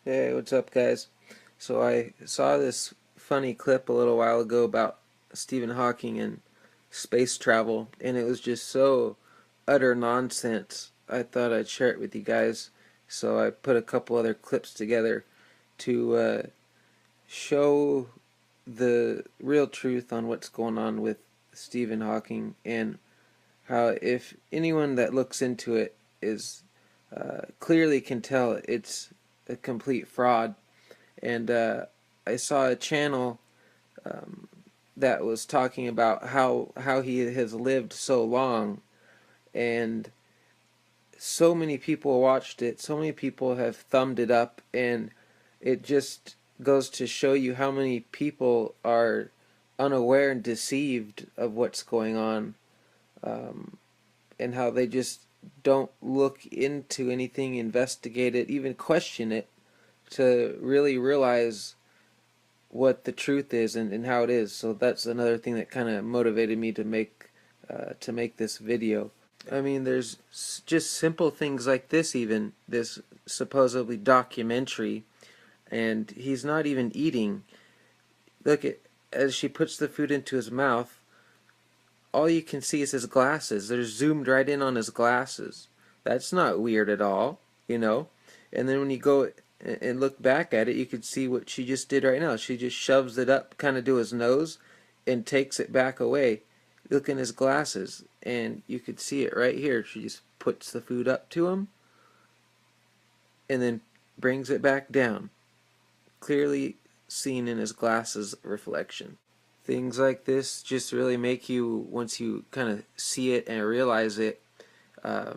Hey, what's up, guys? So I saw this funny clip a little while ago about Stephen Hawking and space travel, and it was just so utter nonsense. I thought I'd share it with you guys, so I put a couple other clips together to show the real truth on what's going on with Stephen Hawking and how if anyone that looks into it is clearly can tell it's a complete fraud. And I saw a channel that was talking about how he has lived so long, and so many people watched it, so many people have thumbed it up, and it just goes to show you how many people are unaware and deceived of what's going on, and how they just don't look into anything, investigate it, even question it to really realize what the truth is and how it is. So that's another thing that kind of motivated me to make this video. I mean, there's just simple things like this, even this supposedly documentary, and he's not even eating. Look at as she puts the food into his mouth. All you can see is his glasses. They're zoomed right in on his glasses. That's not weird at all, you know. And then when you go and look back at it, you could see what she just did right now. She just shoves it up kind of to his nose and takes it back away. Look in his glasses, and you could see it right here. She just puts the food up to him and then brings it back down. Clearly seen in his glasses reflection. Things like this just really make you, once you kind of see it and realize it,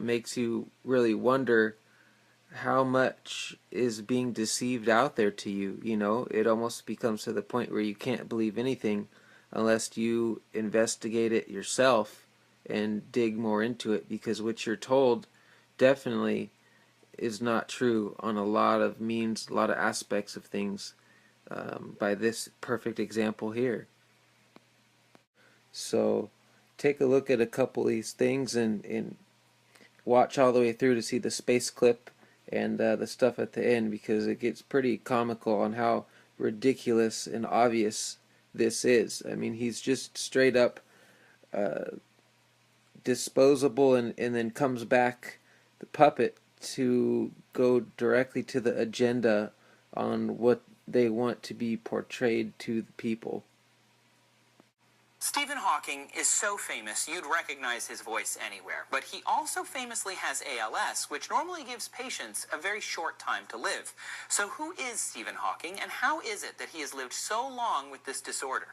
makes you really wonder how much is being deceived out there to you. You know, it almost becomes to the point where you can't believe anything unless you investigate it yourself and dig more into it, because what you're told definitely is not true on a lot of means, a lot of aspects of things, by this perfect example here. So take a look at a couple of these things and watch all the way through to see the space clip and the stuff at the end, because it gets pretty comical on how ridiculous and obvious this is. I mean, he's just straight up disposable, and then comes back the puppet to go directly to the agenda on what they want to be portrayed to the people. Stephen Hawking is so famous you'd recognize his voice anywhere, but he also famously has ALS, which normally gives patients a very short time to live. So who is Stephen Hawking, and how is it that he has lived so long with this disorder?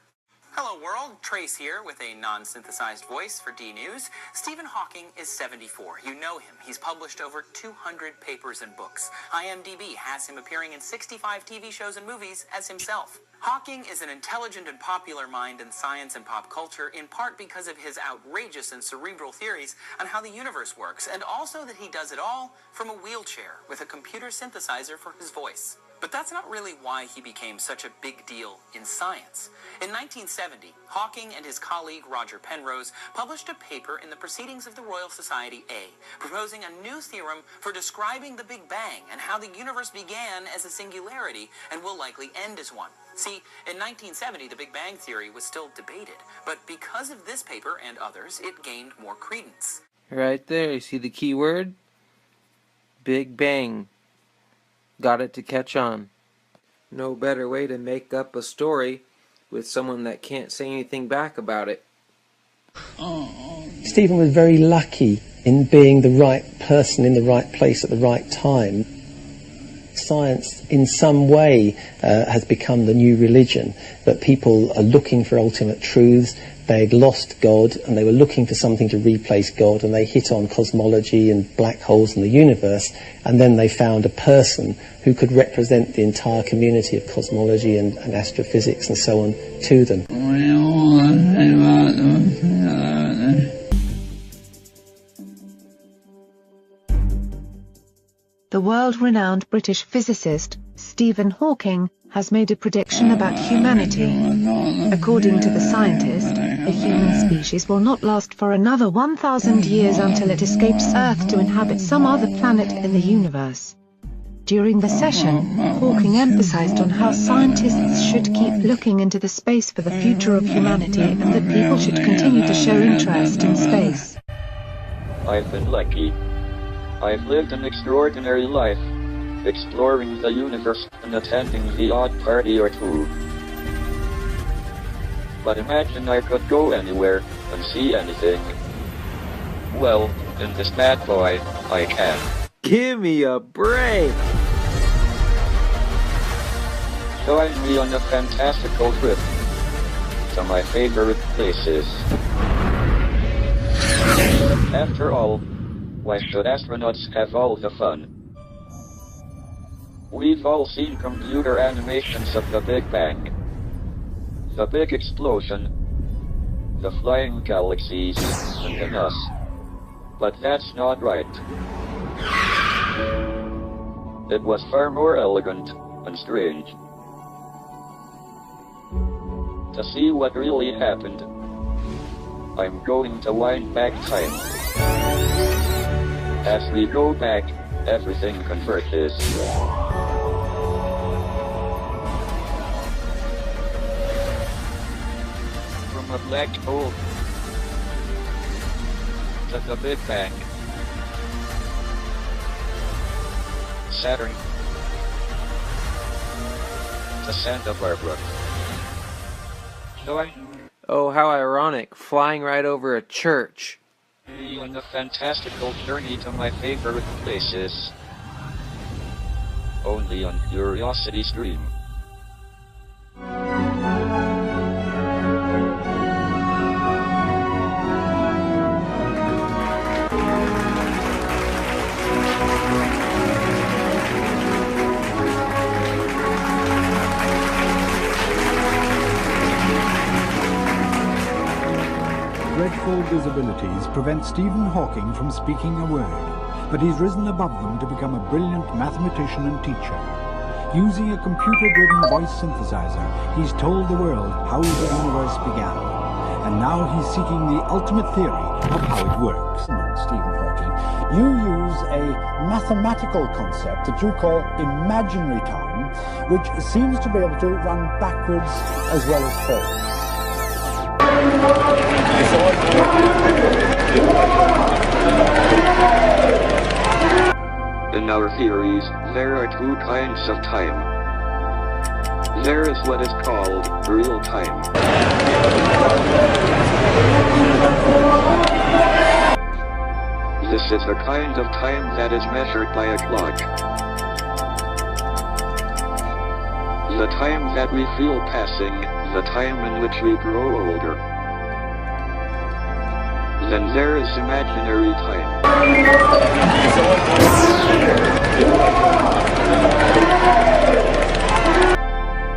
Hello world, Trace here with a non-synthesized voice for D News. Stephen Hawking is 74. You know him. He's published over 200 papers and books. IMDb has him appearing in 65 TV shows and movies as himself. Hawking is an intelligent and popular mind in science and pop culture, in part because of his outrageous and cerebral theories on how the universe works, and also that he does it all from a wheelchair with a computer synthesizer for his voice. But that's not really why he became such a big deal in science. In 1970, Hawking and his colleague Roger Penrose published a paper in the Proceedings of the Royal Society A, proposing a new theorem for describing the Big Bang and how the universe began as a singularity and will likely end as one. See, in 1970, the Big Bang theory was still debated, but because of this paper and others, it gained more credence. Right there, you see the key word? Big Bang. Got it to catch on. No better way to make up a story with someone that can't say anything back about it. Stephen was very lucky in being the right person in the right place at the right time. Science in some way has become the new religion, that people are looking for ultimate truths. They'd lost God and they were looking for something to replace God, and they hit on cosmology and black holes in the universe, and then they found a person who could represent the entire community of cosmology and astrophysics and so on to them. The world-renowned British physicist, Stephen Hawking, has made a prediction about humanity. According to the scientist, the human species will not last for another 1,000 years until it escapes Earth to inhabit some other planet in the universe. During the session, Hawking emphasized on how scientists should keep looking into the space for the future of humanity and that people should continue to show interest in space. I've been lucky. I've lived an extraordinary life, exploring the universe and attending the odd party or two. But imagine I could go anywhere and see anything. Well, in this bad boy, I can. Give me a break! Join me on a fantastical trip to my favorite places. After all, why should astronauts have all the fun? We've all seen computer animations of the Big Bang, the big explosion, the flying galaxies, and then us. But that's not right. It was far more elegant and strange. To see what really happened, I'm going to wind back time. As we go back, everything converges. From a black hole to the Big Bang. Saturn to Santa Barbara. Oh, how ironic, flying right over a church. On a fantastical journey to my favorite places. Only on Curiosity Stream. Dreadful disabilities prevent Stephen Hawking from speaking a word, but he's risen above them to become a brilliant mathematician and teacher. Using a computer-driven voice synthesizer, he's told the world how the universe began. And now he's seeking the ultimate theory of how it works. Stephen Hawking, you use a mathematical concept that you call imaginary time, which seems to be able to run backwards as well as forwards. In our theories, there are two kinds of time. There is what is called real time. This is a kind of time that is measured by a clock. The time that we feel passing, the time in which we grow older. Then there is imaginary time.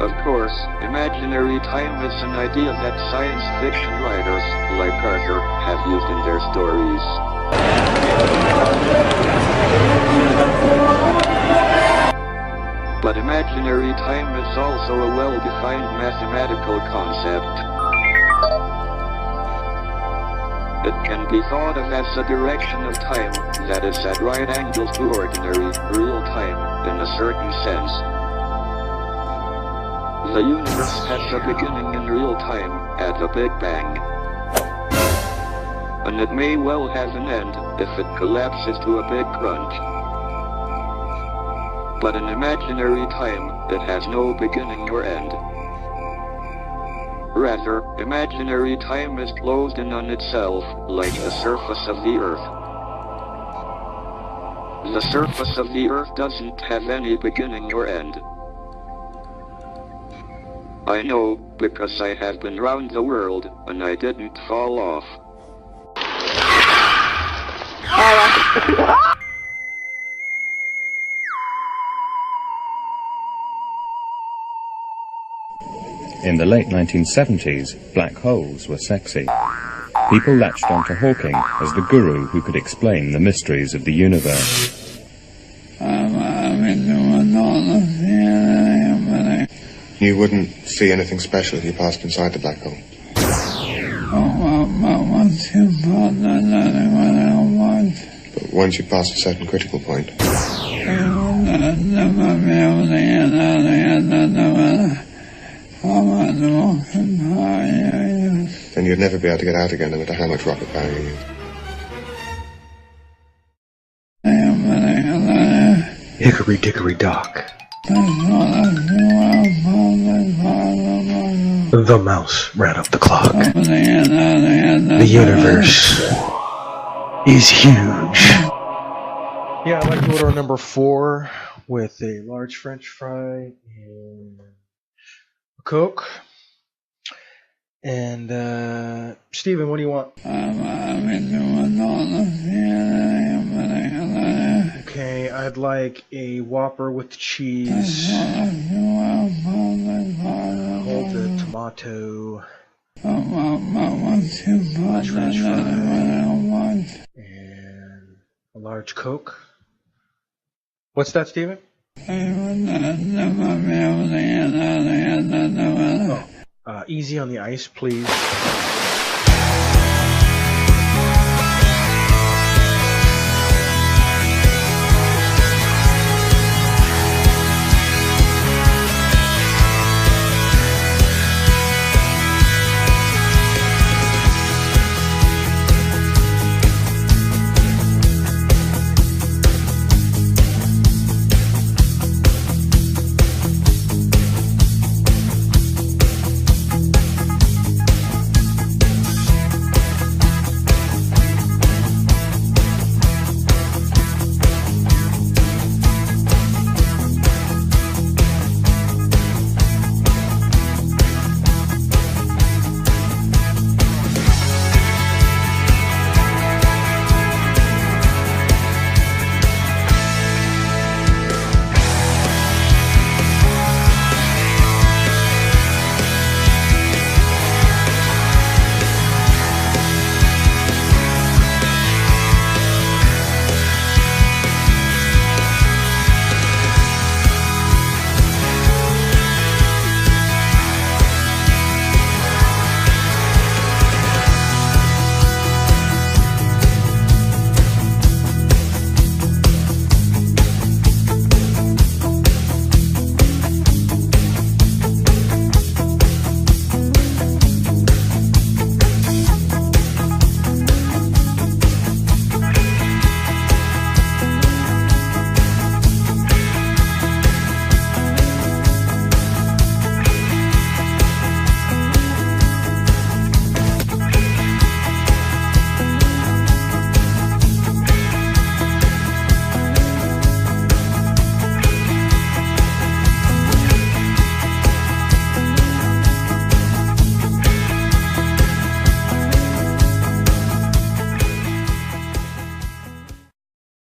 Of course, imaginary time is an idea that science fiction writers, like Arthur, have used in their stories. But imaginary time is also a well-defined mathematical concept. It can be thought of as a direction of time that is at right angles to ordinary, real time, in a certain sense. The universe has a beginning in real time, at the Big Bang. And it may well have an end, if it collapses to a big crunch. But in imaginary time, it has no beginning or end. Rather, imaginary time is closed in on itself, like the surface of the Earth. The surface of the Earth doesn't have any beginning or end. I know, because I have been round the world, and I didn't fall off. In the late 1970s, black holes were sexy. People latched onto Hawking as the guru who could explain the mysteries of the universe. You wouldn't see anything special if you passed inside the black hole. But once you pass a certain critical point, Then you'd never be able to get out again no matter how much rocket power you use. Hickory dickory dock. The mouse ran up the clock. The universe is huge. Yeah, I'd like to order number 4 with a large French fry and a Coke. And, Steven, what do you want? Okay, I'd like a Whopper with cheese. Hold the tomato. Large French fry. And a large Coke. What's that, Steven? Oh, easy on the ice, please.